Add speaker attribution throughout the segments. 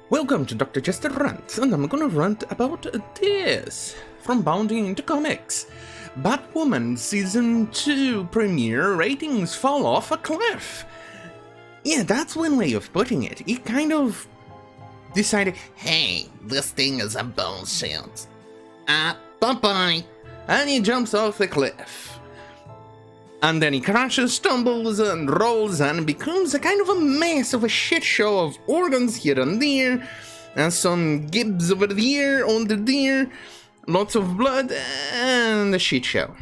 Speaker 1: Welcome to Dr. Jester Rants, and I'm gonna rant about this. From Bounding into Comics. Batwoman Season 2 premiere ratings fall off a cliff. Yeah, that's one way of putting it. He kind of decided, hey, this thing is a bullshit. Bye-bye. And he jumps off the cliff. And then he crashes, stumbles, and rolls, and becomes a kind of a mess of a shit show of organs here and there, and some gibs over there, under there, lots of blood, and a shit show.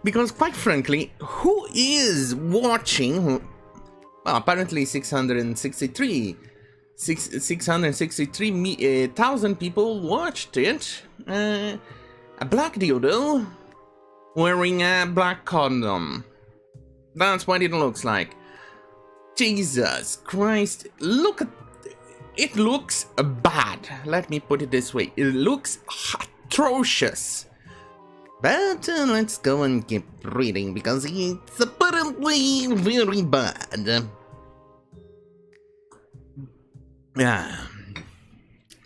Speaker 1: Because quite frankly, who is watching? Well, apparently 663,000 people watched it. A black dildo wearing a black condom. That's what it looks like. Jesus Christ, look at it. Looks bad. Let me put it this way. It looks atrocious. But let's go and keep reading because it's apparently very bad.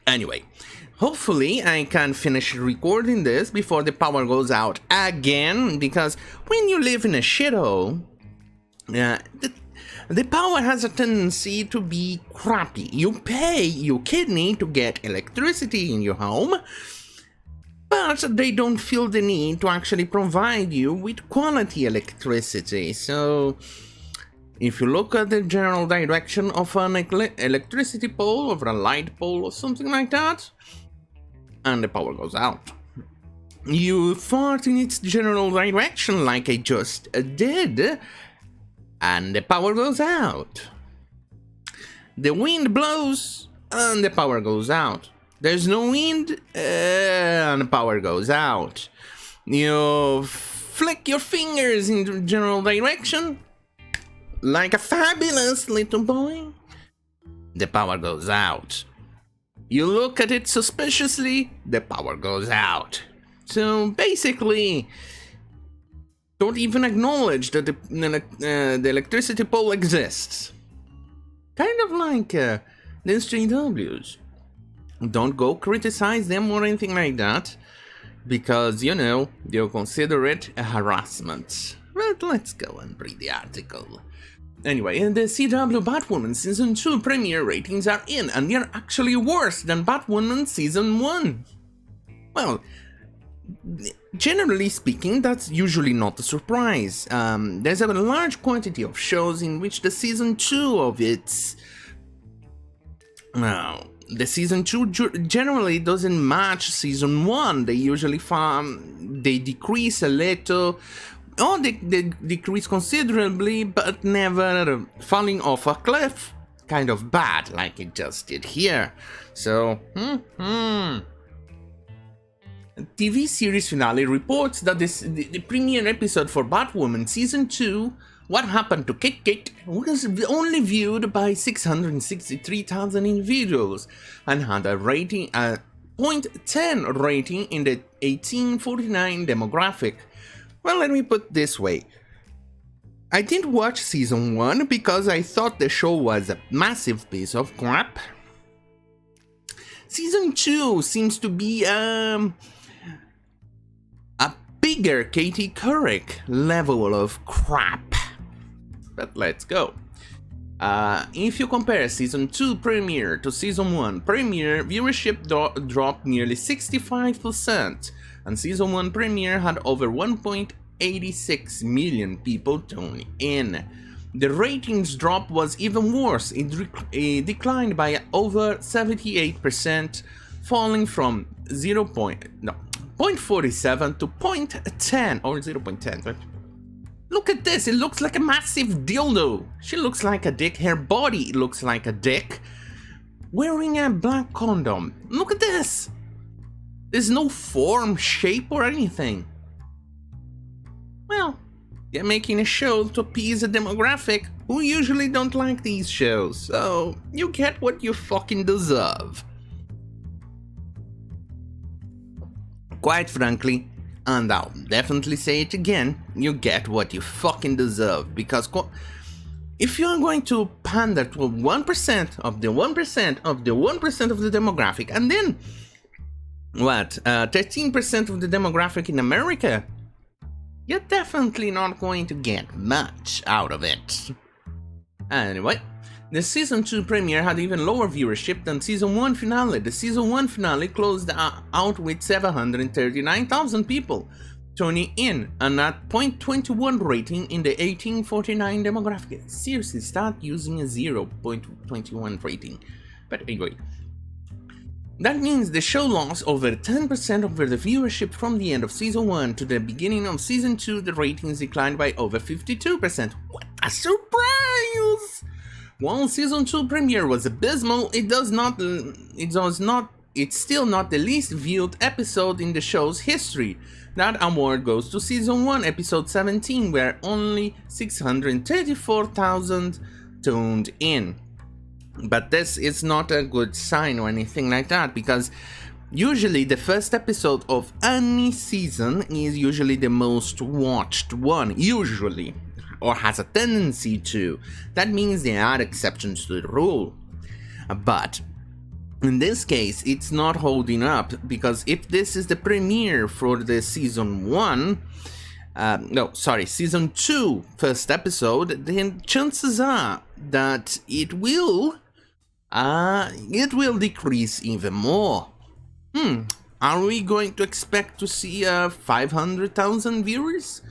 Speaker 1: Anyway, hopefully I can finish recording this before the power goes out again, because when you live in a shithole, the power has a tendency to be crappy. You pay your kidney to get electricity in your home, but they don't feel the need to actually provide you with quality electricity. So if you look at the general direction of an electricity pole or a light pole or something like that, and the power goes out, you fart in its general direction like I just did, and the power goes out. The wind blows and the power goes out. There's no wind and the power goes out. You flick your fingers in the general direction like a fabulous little boy, the power goes out. You look at it suspiciously, the power goes out. So basically, don't even acknowledge that the electricity pole exists. Kind of like the SJWs. Don't go criticize them or anything like that, because, you know, they'll consider it a harassment. But let's go and read the article. Anyway, the CW Batwoman Season 2 premiere ratings are in, and they're actually worse than Batwoman Season 1. Well, generally speaking, that's usually not a surprise. There's a large quantity of shows in which the Season 2 of its... Well, the Season 2 generally doesn't match Season 1. They usually they decrease a little... Oh, they decrease considerably, but never falling off a cliff. Kind of bad, like it just did here. So, TV series finale reports that the premiere episode for Batwoman Season 2, What Happened to Kate, was only viewed by 663,000 individuals and had a rating, a 0.10 rating in the 1849 demographic. Well, let me put it this way. I didn't watch Season 1 because I thought the show was a massive piece of crap. Season 2 seems to be a bigger Katie Couric level of crap. But let's go. If you compare Season 2 premiere to Season 1 premiere, viewership dropped nearly 65%. And Season 1 premiere had over 1.86 million people tune in. The ratings drop was even worse. It declined by over 78%, falling from 0.47 to 0.10 or 0.10. Look at this, it looks like a massive dildo. She looks like a dick, her body looks like a dick, wearing a black condom. Look at this. There's no form, shape, or anything. Well, they're making a show to appease a demographic who usually don't like these shows, so you get what you fucking deserve. Quite frankly, and I'll definitely say it again, you get what you fucking deserve, because if you are going to pander to 1% of the 1% of the 1% of the demographic, and then, 13% of the demographic in America, you're definitely not going to get much out of it. Anyway, the Season 2 premiere had even lower viewership than Season 1 finale. The Season 1 finale closed out with 739,000 people tuning in, and at 0.21 rating in the 1849 demographic. Seriously, start using a 0.21 rating. But anyway, that means the show lost over 10% over the viewership from the end of Season 1 to the beginning of Season 2. The ratings declined by over 52%. What a surprise! While Season 2 premiere was abysmal, it's still not the least viewed episode in the show's history. That award goes to Season 1, Episode 17, where only 634,000 tuned in. But this is not a good sign or anything like that, because usually the first episode of any season is usually the most watched one, usually, or has a tendency to. That means there are exceptions to the rule. But in this case, it's not holding up, because if this is the premiere for the Season 2 first episode, then chances are that it will decrease even more. Are we going to expect to see 500,000 viewers?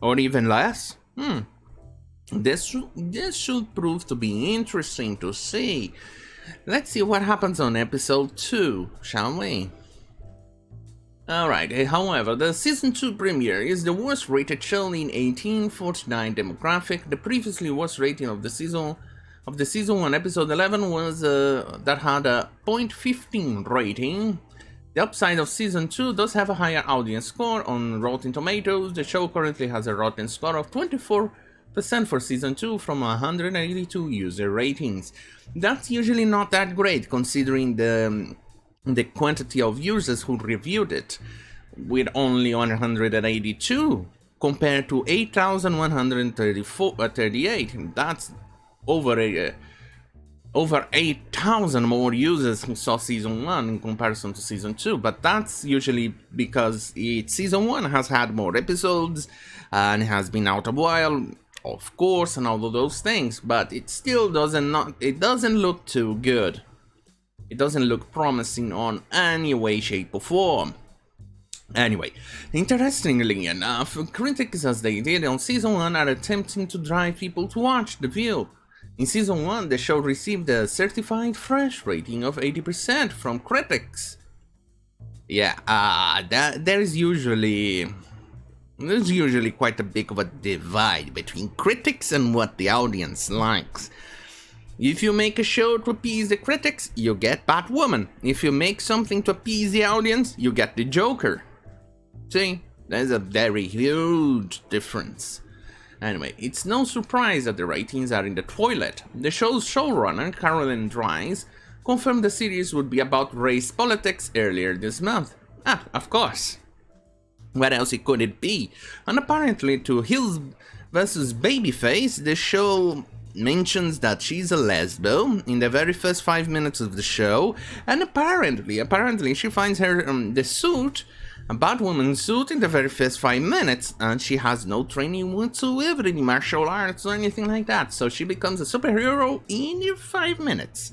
Speaker 1: Or even less? This should prove to be interesting to see. Let's see what happens on Episode 2, shall we? Alright, however, the Season 2 premiere is the worst rated show in 1849 demographic. The previously worst rating of the Season 1 Episode 11 was that had a 0.15 rating. The upside of Season 2 does have a higher audience score on Rotten Tomatoes. The show currently has a Rotten score of 24% for Season 2 from 182 user ratings. That's usually not that great, considering the quantity of users who reviewed it, with only 182 compared to 8,138. That's over 8,000 more users who saw Season 1 in comparison to Season 2, but that's usually because Season 1 has had more episodes and has been out a while, of course, and all of those things, but it still doesn't look too good. It doesn't look promising on any way, shape, or form. Anyway, interestingly enough, critics, as they did on Season 1, are attempting to drive people to watch The View. In Season 1, the show received a certified fresh rating of 80% from critics. Yeah, there's usually quite a bit of a divide between critics and what the audience likes. If you make a show to appease the critics, you get Batwoman. If you make something to appease the audience, you get the Joker. See, there's a very huge difference. Anyway, it's no surprise that the ratings are in the toilet. The show's showrunner, Carolyn Dries, confirmed the series would be about race politics earlier this month. Of course. What else could it be? And apparently, to Hills vs. Babyface, the show mentions that she's a lesbo in the very first 5 minutes of the show, and apparently she finds her the suit, a Batwoman suit, in the very first 5 minutes, and she has no training whatsoever in martial arts or anything like that, so she becomes a superhero in 5 minutes.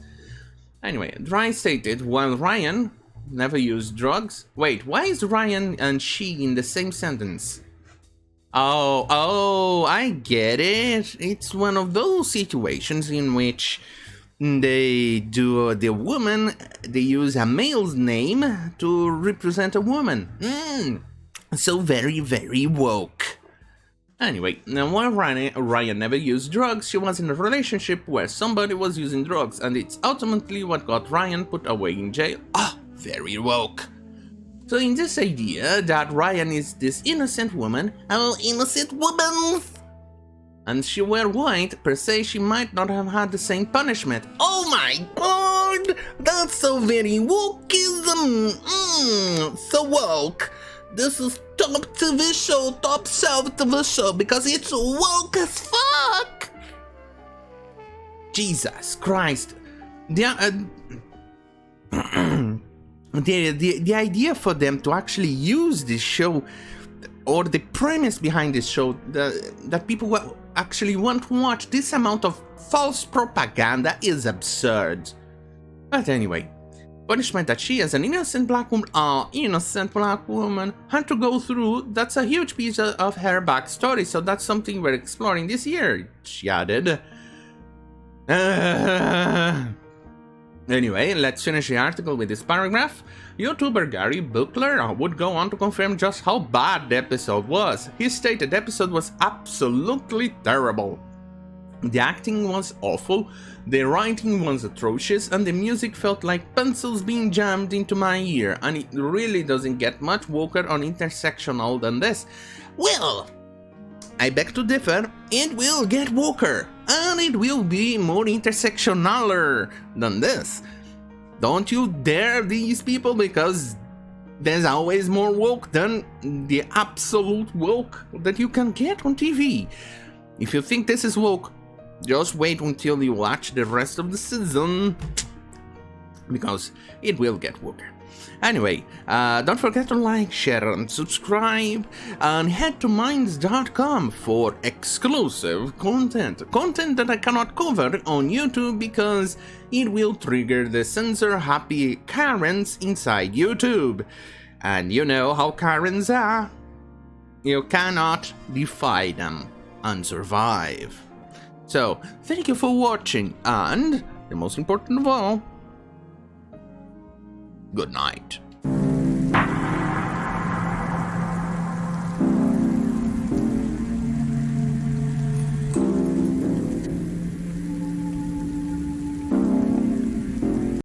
Speaker 1: Anyway, Dry stated, while Ryan never used drugs... Wait, why is Ryan and she in the same sentence? Oh, I get it. It's one of those situations in which they use a male's name to represent a woman. So very, very woke. Anyway, now while Ryan never used drugs, she was in a relationship where somebody was using drugs, and it's ultimately what got Ryan put away in jail. Very woke. So in this idea that Ryan is this innocent woman, and she were white, per se she might not have had the same punishment. Oh my god! That's so very wokeism! So woke! This is top TV show, top shelf TV show, because it's woke as fuck! Jesus Christ. The idea for them to actually use this show, or the premise behind this show, that people will actually want to watch this amount of false propaganda is absurd. But anyway, punishment that she, as an innocent black woman, had to go through, that's a huge piece of her backstory, so that's something we're exploring this year, she added. Anyway, let's finish the article with this paragraph. YouTuber Gary Buckler would go on to confirm just how bad the episode was. He stated the episode was absolutely terrible. The acting was awful, the writing was atrocious, and the music felt like pencils being jammed into my ear, and it really doesn't get much woker or intersectional than this. Well, I beg to differ. It will get woker, and it will be more intersectionaler than this. Don't you dare these people, because there's always more woke than the absolute woke that you can get on TV. If you think this is woke, just wait until you watch the rest of the season, because it will get woker. Anyway, don't forget to like, share, and subscribe, and head to minds.com for exclusive content that I cannot cover on YouTube because it will trigger the censor-happy Karens inside YouTube. And you know how Karens are. You cannot defy them and survive. So, thank you for watching, and, the most important of all, good night.